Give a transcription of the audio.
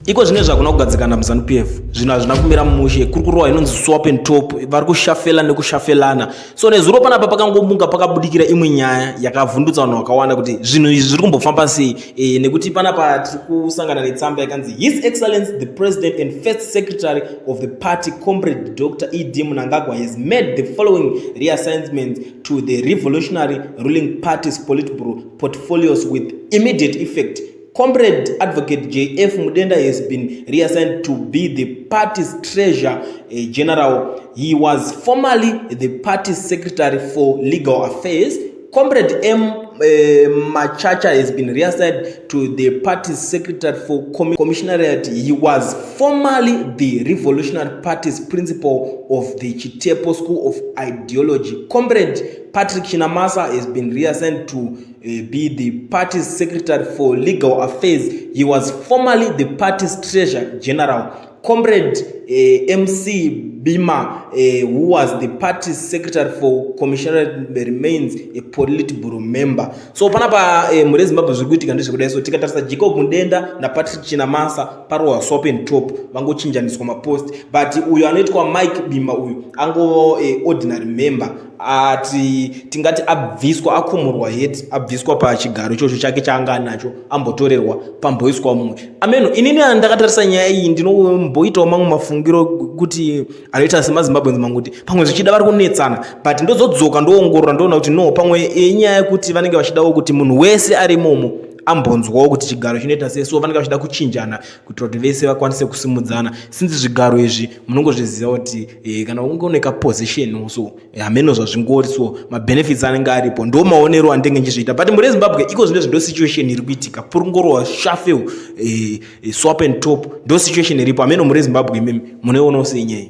iko zvine zvakuna kugadzikana muZanuPf zvinhu hazvina kumira mumushe kuri kurova inonzi swap and top vari kushafela nekushafelana. So nezuro panapa pakangomunga pakabudikira imwe nyaya yakavhundutsa vanhu vakawanda kuti zvinhu izvi zviri kumbofamba sei nekuti panapa tiri kusangana netsamba yakanzi His Excellency the President and First Secretary of the Party Comrade Dr. E.D. Mnangagwa has made the following reassignments to the revolutionary ruling party's Politburo portfolios with immediate effect. Comrade Advocate J.F. Mudenda has been reassigned to be the party's Treasurer General. He was formerly the party's Secretary for Legal Affairs. Comrade M. Machacha has been reassigned to the party's Secretary for Commissionariat. He was formerly the Revolutionary Party's Principal of the Chitepo School of Ideology. Comrade Patrick Chinamasa has been reassigned to be the party's Secretary for Legal Affairs. He was formerly the party's Treasurer General. Comrade MC Bima, who was the party's Secretary for Commissioner, remains a Politburo member. So panapa murezi mabva zviri kuitika ndezvekudai. So tikatarisa Jacob Mudenda na Patrick Chinamasa parova swap and top vangochinjaniswa mapost, but uyo anoitwa Mike Bima uyu ango ordinary member. Tingati abviswa akumurwa heti abviswa pachigaro ichocho chake chaanga anacho ambotorerwa pamboiswa mumwe. Ameno inini ndakatarisa nyaya iyi ndinomboitawo mamwe mafungiro kuti anoita semaZimbabwe manguti pamwe zvichida vari kunetsana, but ndozodzoka ndoongorora ndoona kuti no pamwe inyaya yekuti vanenge vachidawo kuti munhu wese ari imomo ambonzwawo kuti chigaro chinoita sei, so vanenge vachida kuchinjana kuitira kuti vese vakwanise kusimudzana. Sinzi zvigaro izvi munongozviziva kuti kana ungooneka position so hameno zvazvingori, so mabenefits anenge aripo ndo maonero andenge nchizviita. But muri Zimbabwe iko zvine ndo situation iri kuitika purungorwa shuffle swap and top ndo situation iripo. Hameno muri Zimbabwe imimi munoiona sei nyaya?